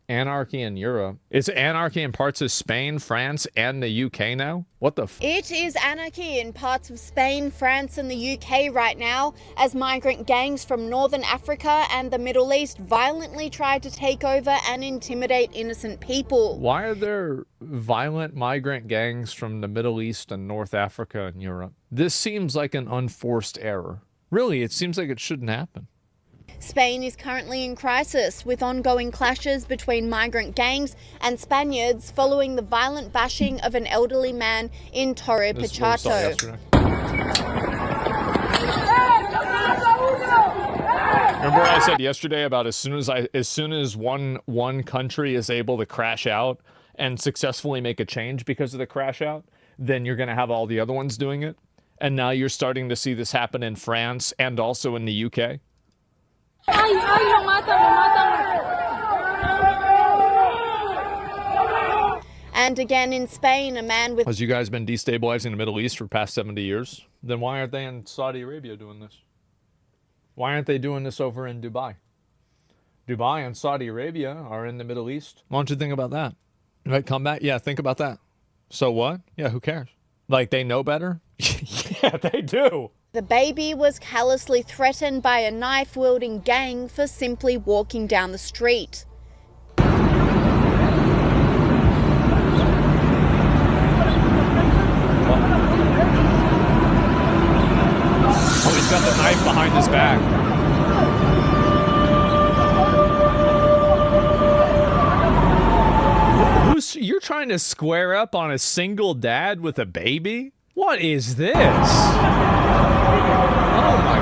Anarchy in Europe. It's anarchy in parts of Spain, France, and the UK now? What the f? It is anarchy in parts of Spain, France, and the UK right now as migrant gangs from Northern Africa and the Middle East violently try to take over and intimidate innocent people. Why are there violent migrant gangs from the Middle East and North Africa and Europe? This seems like an unforced error. Really, it seems like it shouldn't happen. Spain is currently in crisis, with ongoing clashes between migrant gangs and Spaniards following the violent bashing of an elderly man in Torre Pachato. Remember what I said yesterday about as soon as one country is able to crash out and successfully make a change because of the crash out, then you're going to have all the other ones doing it. And now you're starting to see this happen in France and also in the UK. And again in Spain, a man with... Has you guys been destabilizing the Middle East for the past 70 years? Then why aren't they in Saudi Arabia doing this? Why aren't they doing this over in Dubai? Dubai and Saudi Arabia are in the Middle East. Why don't you think about that? Right, come back? Yeah, think about that. So what? Yeah, who cares? Like, they know better? Yeah, they do. The baby was callously threatened by a knife-wielding gang for simply walking down the street. Oh, he's got the knife behind his back. You're trying to square up on a single dad with a baby? What is this? Oh my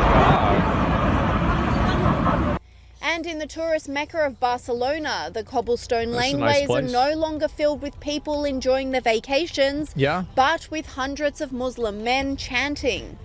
God. And in the tourist mecca of Barcelona, the cobblestone laneways are no longer filled with people enjoying their vacations, but with hundreds of Muslim men chanting.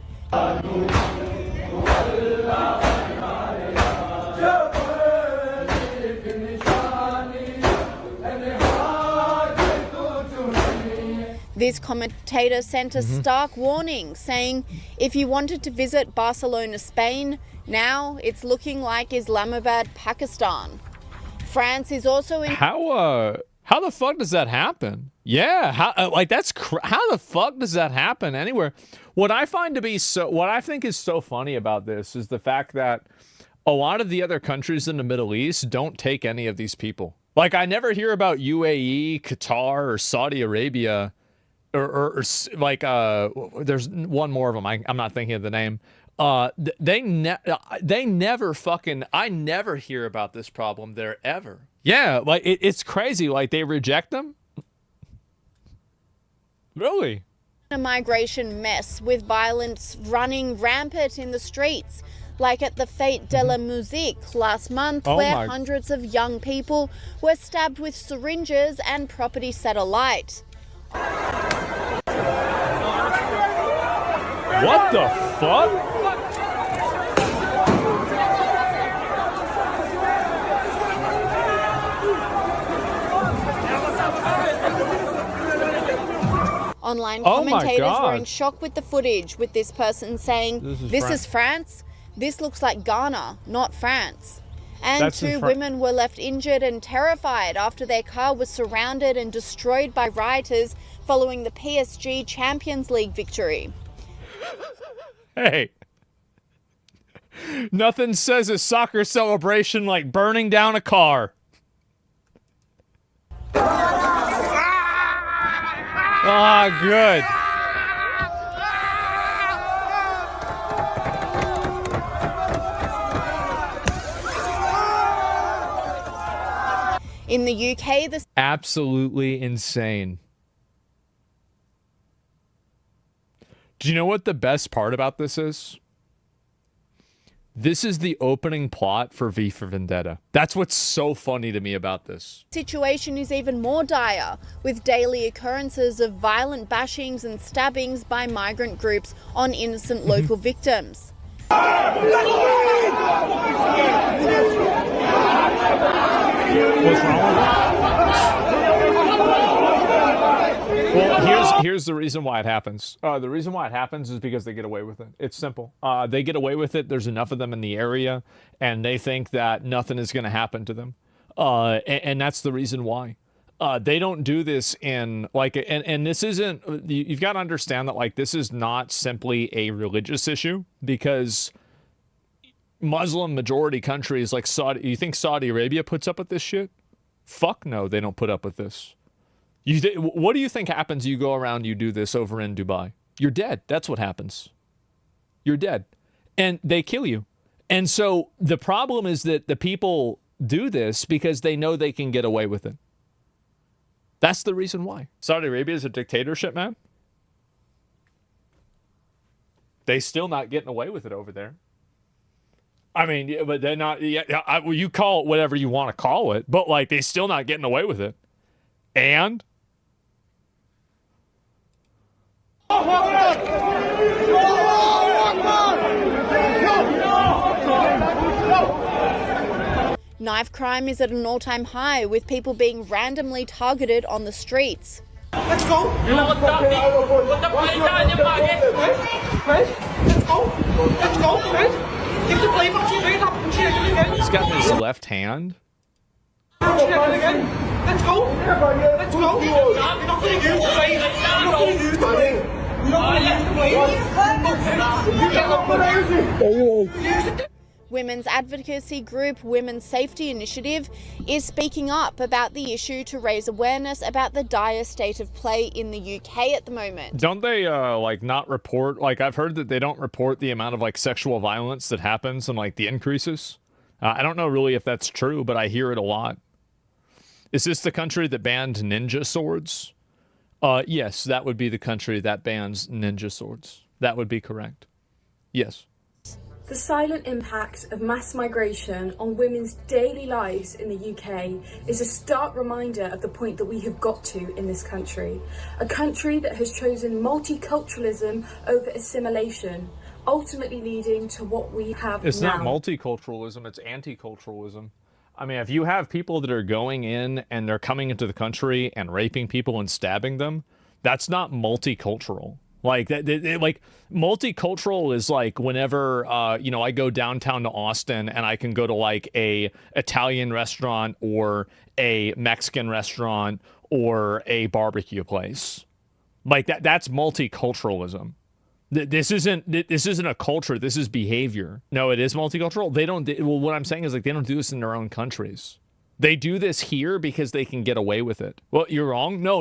This commentator sent a stark warning, saying, if you wanted to visit Barcelona, Spain, now it's looking like Islamabad, Pakistan. France is also in... How the fuck does that happen? Yeah, how the fuck does that happen anywhere? What I think is so funny about this is the fact that a lot of the other countries in the Middle East don't take any of these people. Like, I never hear about UAE, Qatar, or Saudi Arabia. Or there's one more of them. I'm not thinking of the name. They never fucking. I never hear about this problem there ever. Yeah, like it's crazy. Like they reject them. Really? A migration mess with violence running rampant in the streets, like at the Fête de la Musique last month, where hundreds of young people were stabbed with syringes and property set alight. What the fuck? Online commentators were in shock with the footage, with this person saying, this is France? This looks like Ghana, not France. And two women were left injured and terrified after their car was surrounded and destroyed by rioters following the PSG Champions League victory. Hey, nothing says a soccer celebration like burning down a car. Ah, good. In the UK, this absolutely insane. Do you know what the best part about this is? This is the opening plot for V for Vendetta. That's what's so funny to me about this. Situation is even more dire, with daily occurrences of violent bashings and stabbings by migrant groups on innocent local victims. What's wrong with it? Well, here's the reason why it happens. The reason why it happens is because they get away with it. It's simple. They get away with it. There's enough of them in the area, and they think that nothing is going to happen to them. And that's the reason why. They don't do this in like, and this isn't, you've got to understand that like, this is not simply a religious issue, because Muslim majority countries like Saudi, you think Saudi Arabia puts up with this shit? Fuck no, they don't put up with this. What do you think happens? You go around, you do this over in Dubai. You're dead. That's what happens. You're dead. And they kill you. And so the problem is that the people do this because they know they can get away with it. That's the reason why. Saudi Arabia is a dictatorship, man. They still not getting away with it over there. I mean, but they're not, you call it whatever you want to call it, but like, they still not getting away with it. And knife crime is at an all-time high, with people being randomly targeted on the streets. Let's go. Let's go. He's got his left hand. Let's go. Let's go. Women's advocacy group Women's Safety Initiative is speaking up about the issue to raise awareness about the dire state of play in the UK at the moment. Don't they like not report, like I've heard that they don't report the amount of like sexual violence that happens and like the increases. I don't know really if that's true, but I hear it a lot. Is this the country that banned ninja swords? Yes, that would be the country that bans ninja swords. That would be correct. Yes. The silent impact of mass migration on women's daily lives in the UK is a stark reminder of the point that we have got to in this country. A country that has chosen multiculturalism over assimilation, ultimately leading to what we have now. It's not multiculturalism, it's anti-culturalism. I mean, if you have people that are going in and they're coming into the country and raping people and stabbing them, that's not multicultural. Like that, like multicultural is like whenever I go downtown to Austin and I can go to like a Italian restaurant or a Mexican restaurant or a barbecue place. Like that's multiculturalism. This isn't a culture. This is behavior. No, it is multicultural. Well, what I'm saying is like they don't do this in their own countries. They do this here because they can get away with it. Well, you're wrong. No,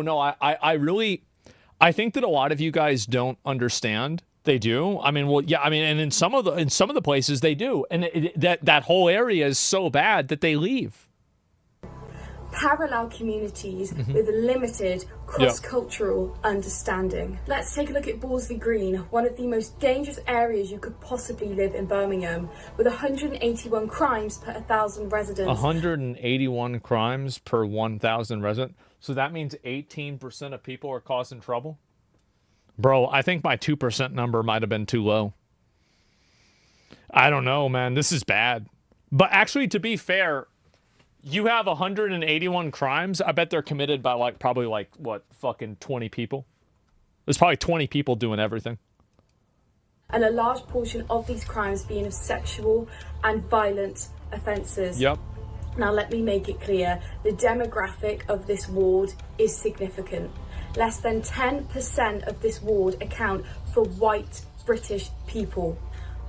I think that a lot of you guys don't understand. They do. I mean, well, yeah. I mean, and in some of the places they do, and that whole area is so bad that they leave. Parallel communities with limited cross-cultural understanding. Let's take a look at Borsley Green, one of the most dangerous areas you could possibly live in Birmingham, with 181 crimes per 1,000 residents. 181 crimes per 1,000 residents. So that means 18% of people are causing trouble? Bro, I think my 2% number might have been too low. I don't know, man. This is bad. But actually, to be fair, you have 181 crimes. I bet they're committed by probably fucking 20 people. There's probably 20 people doing everything. And a large portion of these crimes being of sexual and violent offences. Yep. Now let me make it clear, the demographic of this ward is significant. Less than 10% of this ward account for white British people.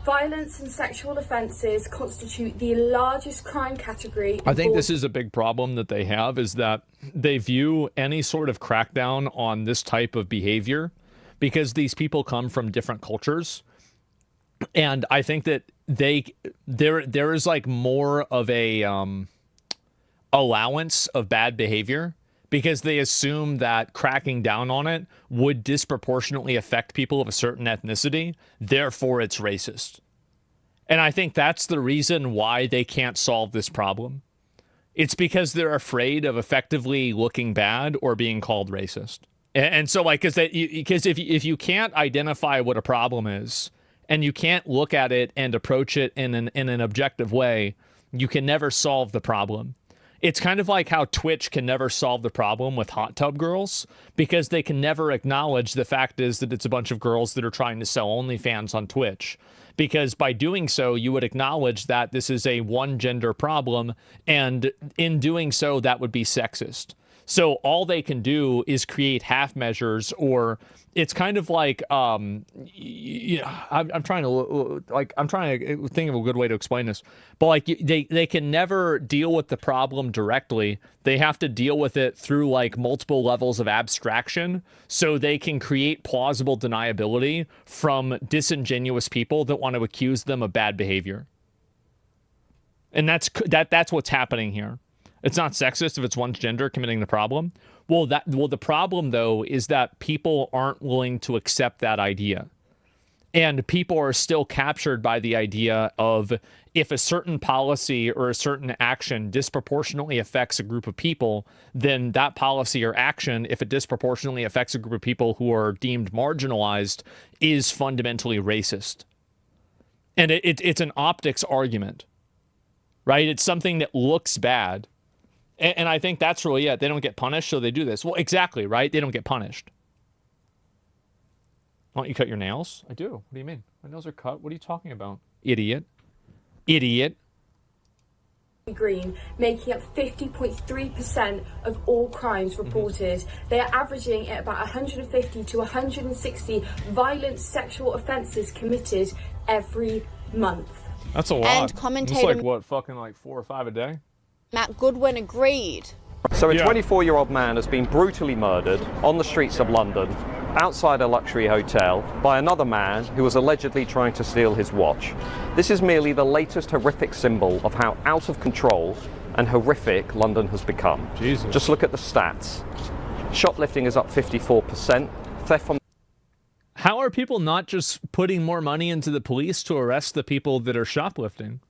Violence and sexual offences constitute the largest crime category. I think this is a big problem that they have, is that they view any sort of crackdown on this type of behavior because these people come from different cultures. And I think that there is like more of a allowance of bad behavior because they assume that cracking down on it would disproportionately affect people of a certain ethnicity. Therefore, it's racist. And I think that's the reason why they can't solve this problem. It's because they're afraid of effectively looking bad or being called racist. And so, like, because if you can't identify what a problem is, and you can't look at it and approach it in an objective way, you can never solve the problem. It's kind of like how Twitch can never solve the problem with hot tub girls because they can never acknowledge the fact is that it's a bunch of girls that are trying to sell OnlyFans on Twitch. because by doing so, you would acknowledge that this is a one-gender problem, and in doing so, that would be sexist. So all they can do is create half measures, or it's kind of like, I'm trying to think of a good way to explain this, but like they can never deal with the problem directly. They have to deal with it through like multiple levels of abstraction, so they can create plausible deniability from disingenuous people that want to accuse them of bad behavior. And that's what's happening here. It's not sexist if it's one's gender committing the problem. Well, the problem, though, is that people aren't willing to accept that idea. And people are still captured by the idea of, if a certain policy or a certain action disproportionately affects a group of people, then that policy or action, if it disproportionately affects a group of people who are deemed marginalized, is fundamentally racist. And it's an optics argument, right? It's something that looks bad. And I think that's really it. They don't get punished, so they do this. Well, exactly, right? They don't get punished. Why don't you cut your nails? I do. What do you mean? My nails are cut. What are you talking about? Idiot. Idiot. Green, making up 50.3% of all crimes reported. They are averaging at about 150 to 160 violent sexual offences committed every month. That's a lot. And commentator... It's like, what, fucking like 4 or 5 a day? Matt Goodwin agreed. So a 24-year-old man has been brutally murdered on the streets of London, outside a luxury hotel, by another man who was allegedly trying to steal his watch. This is merely the latest horrific symbol of how out of control and horrific London has become. Jesus. Just look at the stats. Shoplifting is up 54%. Theft from... How are people not just putting more money into the police to arrest the people that are shoplifting?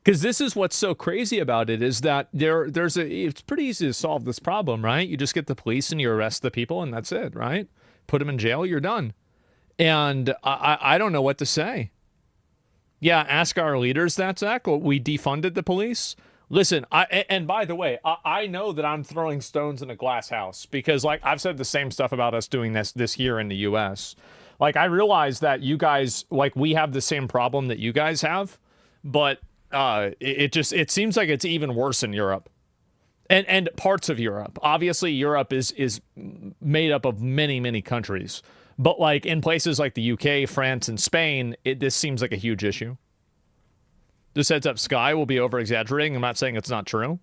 Because this is what's so crazy about it, is that it's pretty easy to solve this problem, right? You just get the police and you arrest the people and that's it, right? Put them in jail, you're done. And I don't know what to say. Yeah, ask our leaders that, Zach. We defunded the police. Listen, and by the way, I know that I'm throwing stones in a glass house, because like I've said the same stuff about us doing this here in the U.S. Like, I realize that you guys, like, we have the same problem that you guys have, but it seems like it's even worse in Europe and parts of Europe. Obviously, Europe is made up of many countries, but like in places like the UK, France, and Spain, this seems like a huge issue. This heads up, Sky will be over exaggerating. I'm not saying it's not true.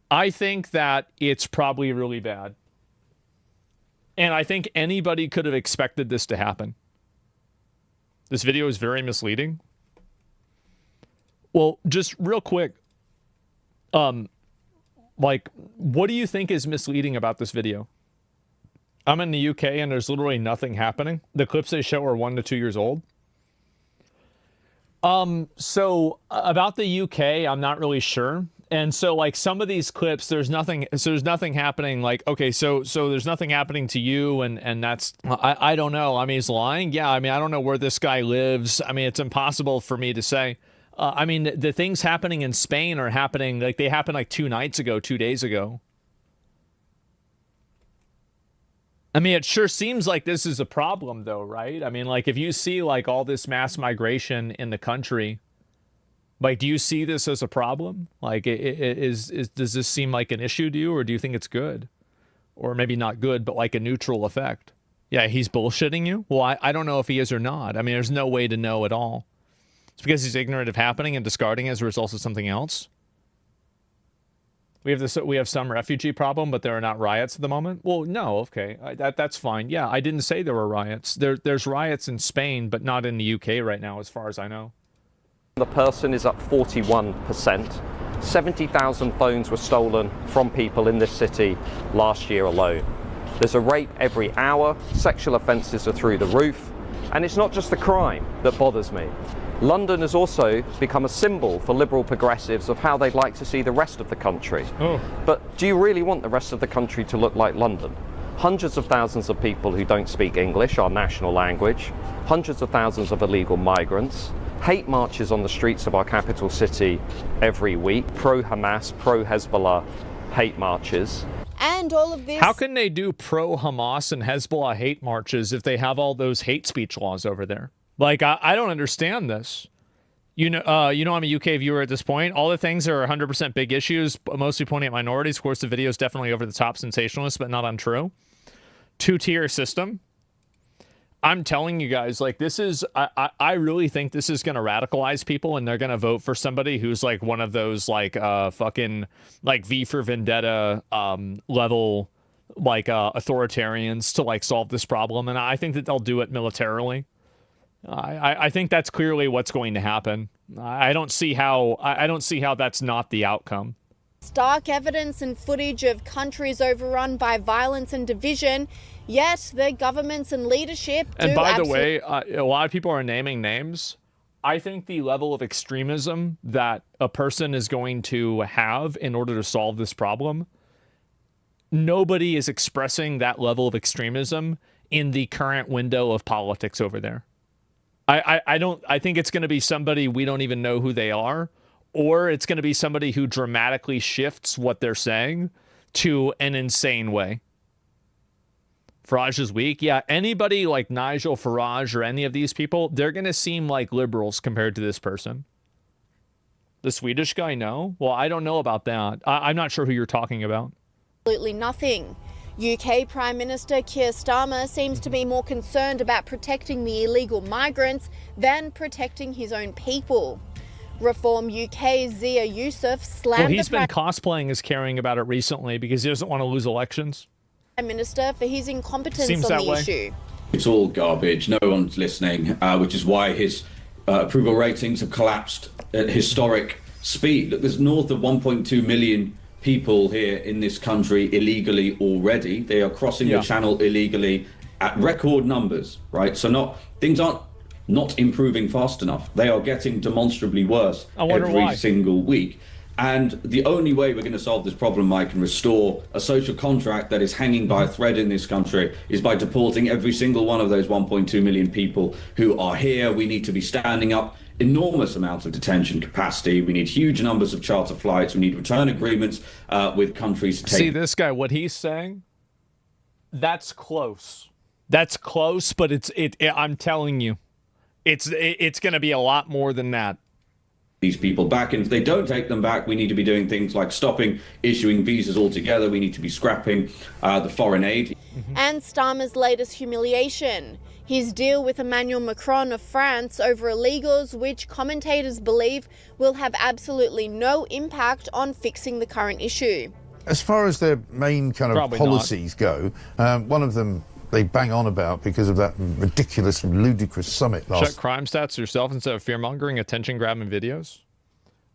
I think that it's probably really bad, and I think anybody could have expected this to happen. This video is very misleading. Well, just real quick, like, what do you think is misleading about this video? I'm in the UK and there's literally nothing happening. The clips they show are 1 to 2 years old. So about the UK, I'm not really sure. And so like some of these clips, there's nothing happening. Like, okay, so there's nothing happening to you. And that's, I don't know. I mean, he's lying. Yeah. I mean, I don't know where this guy lives. I mean, it's impossible for me to say. I mean, the things happening in Spain are happening, like they happened like 2 days ago. I mean, it sure seems like this is a problem though, right? I mean, like if you see like all this mass migration in the country, like, do you see this as a problem? Like, does this seem like an issue to you, or do you think it's good? Or maybe not good, but like a neutral effect? Yeah, he's bullshitting you? Well, I don't know if he is or not. I mean, there's no way to know at all. It's because he's ignorant of happening and discarding as a result of something else. We have some refugee problem, but there are not riots at the moment. Well, no, okay, that's fine. Yeah, I didn't say there were riots. There's riots in Spain, but not in the UK right now, as far as I know. The person is up 41%. 70,000 phones were stolen from people in this city last year alone. There's a rape every hour. Sexual offences are through the roof, and it's not just the crime that bothers me. London has also become a symbol for liberal progressives of how they'd like to see the rest of the country. Oh. But do you really want the rest of the country to look like London? Hundreds of thousands of people who don't speak English, our national language, hundreds of thousands of illegal migrants, hate marches on the streets of our capital city every week, pro-Hamas, pro-Hezbollah hate marches. And all of this... How can they do pro-Hamas and Hezbollah hate marches if they have all those hate speech laws over there? Like, I don't understand this. I'm a UK viewer at this point. All the things are 100% big issues, mostly pointing at minorities. Of course, the video is definitely over the top sensationalist, but not untrue. Two-tier system. I'm telling you guys, like, this is, I really think this is going to radicalize people, and they're going to vote for somebody who's like one of those like fucking like V for Vendetta level like authoritarians to like solve this problem. And I think that they'll do it militarily. I think that's clearly what's going to happen. I don't see how that's not the outcome. Stark evidence and footage of countries overrun by violence and division, yet their governments and leadership do. And by the way, a lot of people are naming names. I think the level of extremism that a person is going to have in order to solve this problem, nobody is expressing that level of extremism in the current window of politics over there. I think it's going to be somebody we don't even know who they are, or it's going to be somebody who dramatically shifts what they're saying to an insane way. Farage is weak. Yeah, anybody like Nigel Farage or any of these people, they're going to seem like liberals compared to this person. The Swedish guy, no? Well, I don't know about that. I'm not sure who you're talking about. Absolutely nothing. UK Prime Minister Keir Starmer seems to be more concerned about protecting the illegal migrants than protecting his own people. Reform UK's Zia Yusuf slammed Well, he's been cosplaying as caring about it recently because he doesn't want to lose elections. Prime Minister for his incompetence Seems on the way. issue. It's all garbage. No one's listening, which is why his approval ratings have collapsed at historic speed. Look, there's north of 1.2 million people here in this country illegally already. They are crossing the channel illegally at record numbers, right? So things aren't not improving fast enough. They are getting demonstrably worse every single week. And the only way we're going to solve this problem, Mike, and restore a social contract that is hanging by a thread in this country is by deporting every single one of those 1.2 million people who are here. We need to be standing up enormous amounts of detention capacity. We need huge numbers of charter flights. We need return agreements with countries to take. See this guy, what he's saying? That's close. That's close, but I'm telling you, it's going to be a lot more than that. These people back, and if they don't take them back, we need to be doing things like stopping issuing visas altogether. We need to be scrapping the foreign aid. And Starmer's latest humiliation, his deal with Emmanuel Macron of France over illegals, which commentators believe will have absolutely no impact on fixing the current issue. As far as their main kind of Probably policies go, one of them they bang on about because of that ridiculous, ludicrous summit last. Check crime stats yourself instead of fear-mongering, attention-grabbing videos.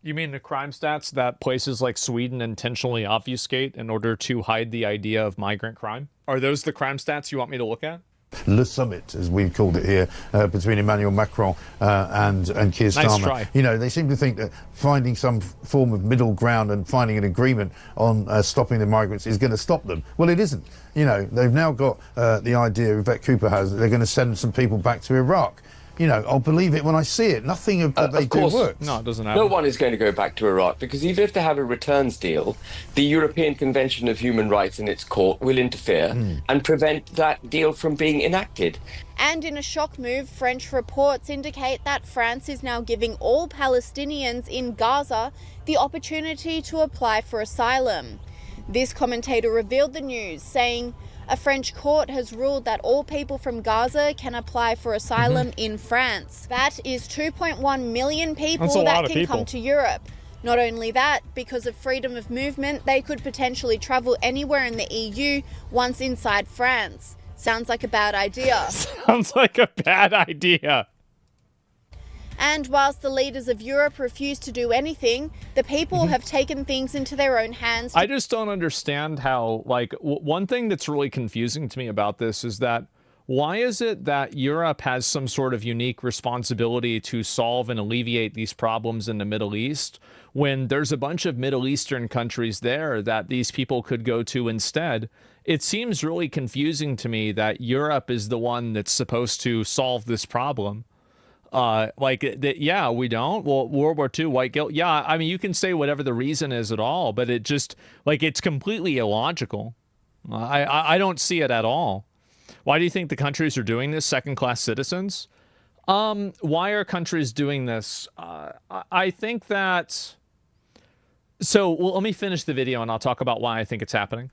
You mean the crime stats that places like Sweden intentionally obfuscate in order to hide the idea of migrant crime? Are those the crime stats you want me to look at? Le Summit, as we've called it here, between Emmanuel Macron and Keir Starmer. Nice try. You know, they seem to think that finding some form of middle ground and finding an agreement on stopping the migrants is going to stop them. Well, it isn't. You know, they've now got the idea, Yvette Cooper has, that they're going to send some people back to Iraq. You know, I'll believe it when I see it. Nothing of that they do works. No, it doesn't happen. No one is going to go back to Iraq because even if they have a returns deal, the European Convention of Human Rights in its court will interfere and prevent that deal from being enacted. And in a shock move, French reports indicate that France is now giving all Palestinians in Gaza the opportunity to apply for asylum. This commentator revealed the news, saying, a French court has ruled that all people from Gaza can apply for asylum in France. That is 2.1 million people that can come to Europe. Not only that, because of freedom of movement, they could potentially travel anywhere in the EU once inside France. Sounds like a bad idea. Sounds like a bad idea. And whilst the leaders of Europe refuse to do anything, the people have taken things into their own hands. I just don't understand how, like, one thing that's really confusing to me about this is that why is it that Europe has some sort of unique responsibility to solve and alleviate these problems in the Middle East when there's a bunch of Middle Eastern countries there that these people could go to instead? It seems really confusing to me that Europe is the one that's supposed to solve this problem. Yeah, we don't. Well, World War II, white guilt. Yeah, I mean, you can say whatever the reason is at all, but it just, like, it's completely illogical. I don't see it at all. Why do you think the countries are doing this? Second-class citizens? Why are countries doing this? I think that... So, well, let me finish the video and I'll talk about why I think it's happening.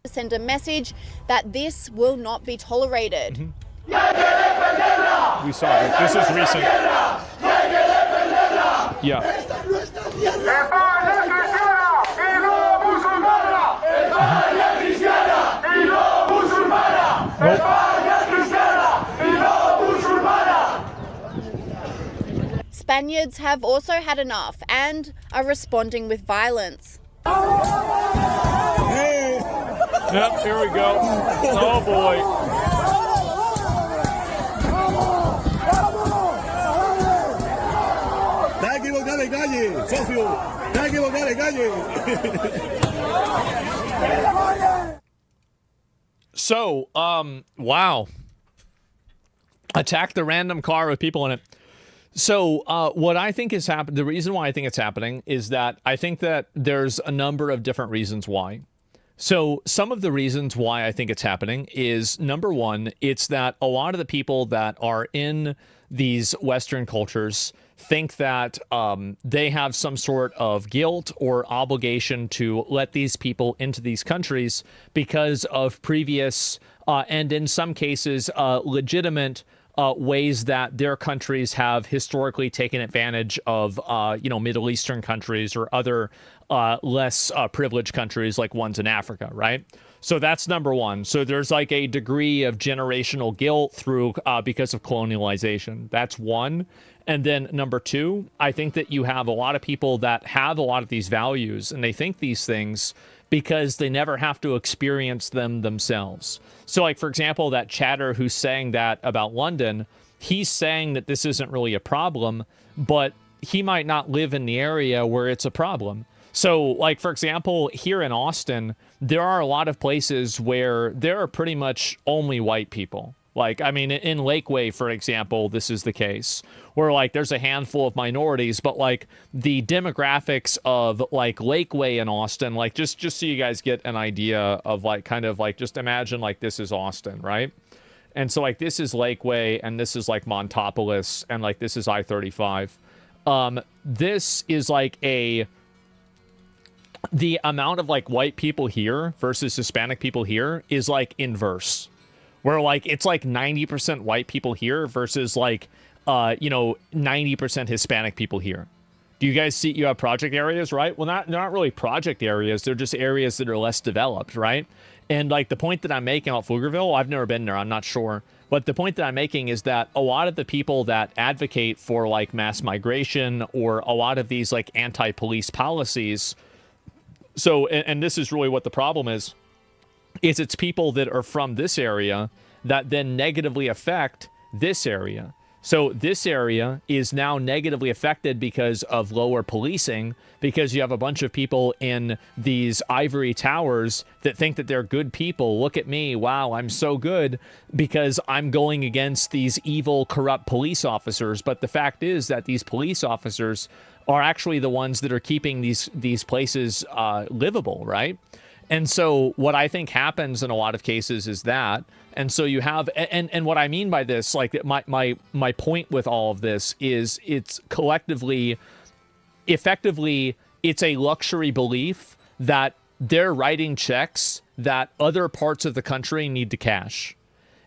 Send a message that this will not be tolerated. We saw it. This is recent. Yeah. Spaniards have also had enough and are responding with violence. Yep, here we go. Oh boy. So, wow. Attack the random car with people in it. So what I think is happening, the reason why I think it's happening is that I think that there's a number of different reasons why. So some of the reasons why I think it's happening is, number one, it's that a lot of the people that are in these Western cultures think that they have some sort of guilt or obligation to let these people into these countries because of previous and in some cases legitimate ways that their countries have historically taken advantage of, Middle Eastern countries or other less privileged countries like ones in Africa, right? So that's number one. So there's like a degree of generational guilt through because of colonialization. That's one. And then number two, I think that you have a lot of people that have a lot of these values and they think these things because they never have to experience them themselves. So like, for example, that chatter who's saying that about London, he's saying that this isn't really a problem, but he might not live in the area where it's a problem. So like, for example, here in Austin, there are a lot of places where there are pretty much only white people. Like, I mean, in Lakeway, for example, this is the case where like there's a handful of minorities, but like the demographics of like Lakeway in Austin, like just so you guys get an idea of like kind of like just imagine like this is Austin, right? And so like this is Lakeway and this is like Montopolis and like this is I-35. This is like the amount of like white people here versus Hispanic people here is like inverse. Where like it's like 90% white people here versus like 90% Hispanic people here. Do you guys see you have project areas, right? Well, they're not really project areas, they're just areas that are less developed, right? And like the point that I'm making out Pflugerville, I've never been there, I'm not sure. But the point that I'm making is that a lot of the people that advocate for like mass migration or a lot of these like anti-police policies, so and this is really what the problem is it's people that are from this area that then negatively affect this area. So this area is now negatively affected because of lower policing, because you have a bunch of people in these ivory towers that think that they're good people. Look at me. Wow, I'm so good because I'm going against these evil, corrupt police officers. But the fact is that these police officers are actually the ones that are keeping these places livable, right? And so what I think happens in a lot of cases is that, and so you have, and what I mean by this, like my point with all of this is it's effectively, it's a luxury belief that they're writing checks that other parts of the country need to cash.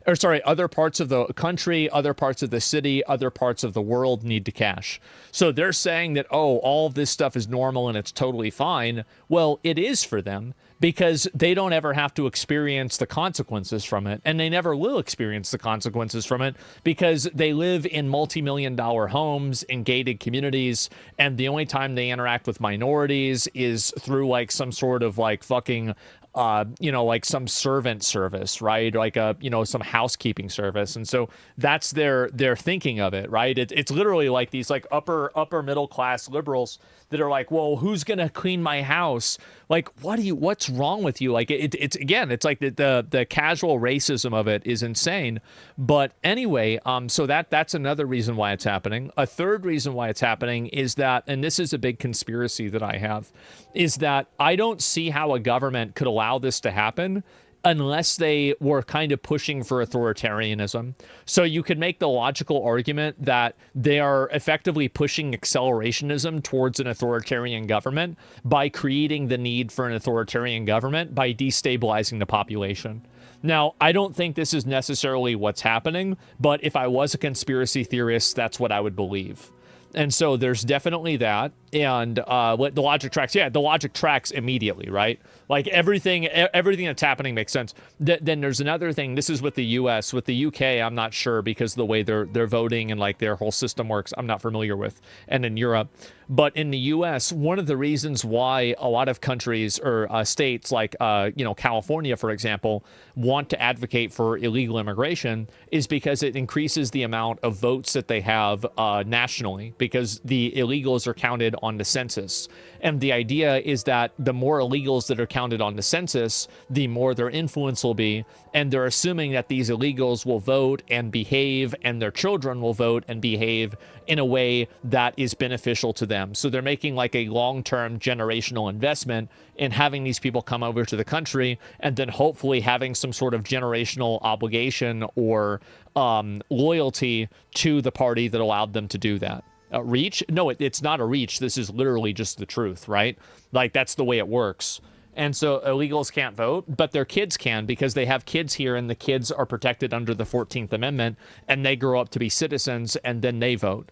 Or sorry, other parts of the country, other parts of the city, other parts of the world need to cash. So they're saying that, oh, all of this stuff is normal and it's totally fine. Well, it is for them because they don't ever have to experience the consequences from it. And they never will experience the consequences from it because they live in multi-million-dollar homes in gated communities. And the only time they interact with minorities is through like some sort of like fucking like some servant service, right? Like some housekeeping service. And so that's their thinking of it, right? It's literally like these like upper middle class liberals that are like, well, who's going to clean my house? Like, what's wrong with you? Like it's again, it's like the casual racism of it is insane. But anyway, so that's another reason why it's happening. A third reason why it's happening is that, and this is a big conspiracy that I have, is that I don't see how a government could allow this to happen unless they were kind of pushing for authoritarianism. So you could make the logical argument that they are effectively pushing accelerationism towards an authoritarian government by creating the need for an authoritarian government by destabilizing the population. Now, I don't think this is necessarily what's happening, but if I was a conspiracy theorist, that's what I would believe. And so there's definitely that. And the logic tracks, the logic tracks immediately, right? Like everything that's happening makes sense. Then there's another thing. This is with the U.S. With the U.K., I'm not sure because the way they're voting and like their whole system works, I'm not familiar with. And in Europe. But in the U.S., one of the reasons why a lot of countries or states like, California, for example, want to advocate for illegal immigration is because it increases the amount of votes that they have nationally, because the illegals are counted on the census. And the idea is that the more illegals that are counted on the census, the more their influence will be. And they're assuming that these illegals will vote and behave, and their children will vote and behave in a way that is beneficial to them. So they're making like a long-term generational investment in having these people come over to the country, and then hopefully having some sort of generational obligation or loyalty to the party that allowed them to do that. Reach? No, it's not a reach. This is literally just the truth, right? Like, that's the way it works. And so illegals can't vote, but their kids can, because they have kids here, and the kids are protected under the 14th Amendment, and they grow up to be citizens, and then they vote.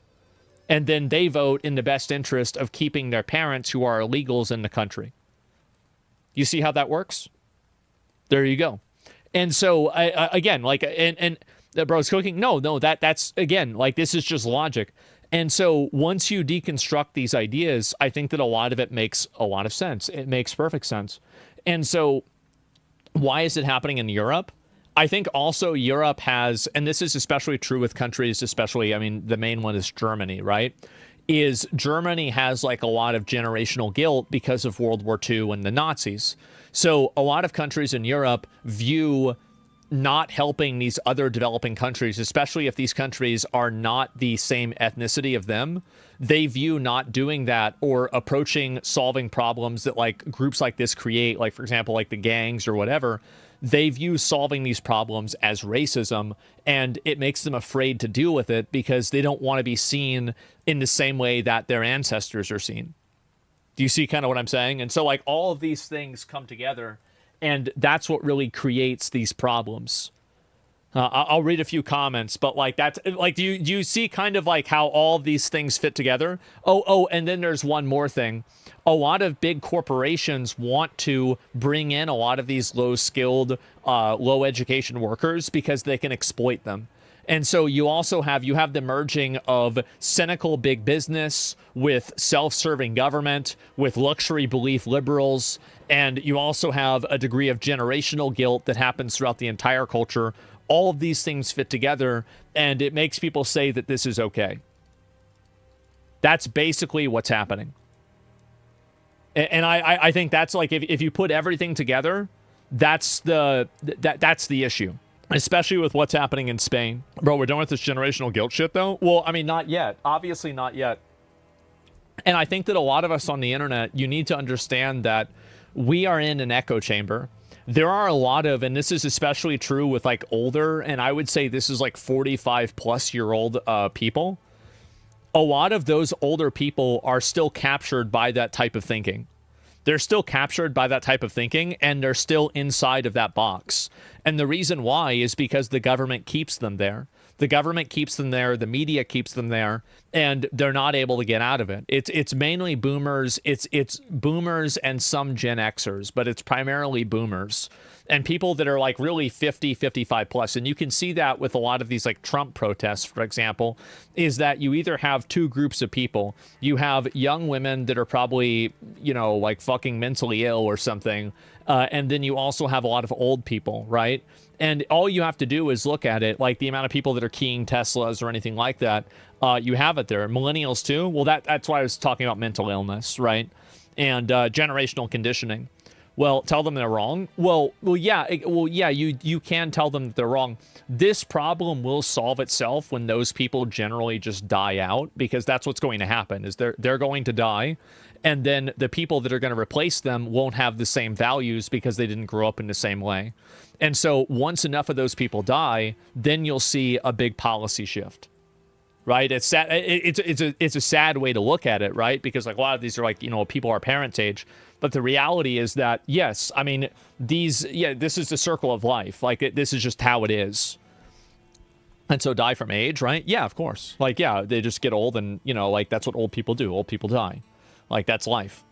And then they vote in the best interest of keeping their parents, who are illegals, in the country. You see how that works? There you go. And so, again, like, and the bro's cooking. No, that's, again, like, this is just logic. And so once you deconstruct these ideas, I think that a lot of it makes a lot of sense. It makes perfect sense. And so why is it happening in Europe? I think also Europe has, and this is especially true with countries, especially, I mean, the main one is Germany, right? Is Germany has like a lot of generational guilt because of World War II and the Nazis. So a lot of countries in Europe view not helping these other developing countries, especially if these countries are not the same ethnicity of them, they view not doing that or approaching solving problems that like groups like this create, like for example, like the gangs or whatever, they view solving these problems as racism, and it makes them afraid to deal with it because they don't want to be seen in the same way that their ancestors are seen. Do you see kind of what I'm saying? And so like all of these things come together, and that's what really creates these problems. I'll read a few comments, but like that's like, do you see kind of like how all of these things fit together? Oh, and then there's one more thing. A lot of big corporations want to bring in a lot of these low-skilled, low-education workers because they can exploit them. And so you also have the merging of cynical big business with self-serving government, with luxury belief liberals, and you also have a degree of generational guilt that happens throughout the entire culture. All of these things fit together, and it makes people say that this is okay. That's basically what's happening. And I think that's like, if you put everything together, that's the issue. Especially with what's happening in Spain. Bro, we're done with this generational guilt shit, though? Well, I mean, not yet. Obviously not yet. And I think that a lot of us on the internet, you need to understand that we are in an echo chamber. There are a lot of, and this is especially true with like older, and I would say this is like 45-plus-year-old people. A lot of those older people are still captured by that type of thinking. They're still captured by that type of thinking, and they're still inside of that box. And the reason why is because the government keeps them there. The government keeps them there, the media keeps them there, and they're not able to get out of it. It's mainly boomers, it's boomers and some Gen Xers, but it's primarily boomers. And people that are like really 50, 55 plus. And you can see that with a lot of these like Trump protests, for example, is that you either have two groups of people. You have young women that are probably, like fucking mentally ill or something. And then you also have a lot of old people, right? And all you have to do is look at it, like the amount of people that are keying Teslas or anything like that. You have it there. Millennials too. Well, that's why I was talking about mental illness, right? And generational conditioning. Well, tell them they're wrong. Yeah, you can tell them that they're wrong. This problem will solve itself when those people generally just die out, because that's what's going to happen. Is they're going to die, and then the people that are going to replace them won't have the same values because they didn't grow up in the same way. And so once enough of those people die, then you'll see a big policy shift. Right? It's sad. It's a sad way to look at it, right? Because like a lot of these are like, people our parents' age. But the reality is that, yes, I mean, this is the circle of life. Like, this is just how it is. And so die from age, right? Yeah, of course. Like, yeah, they just get old and, like, that's what old people do. Old people die. Like, that's life.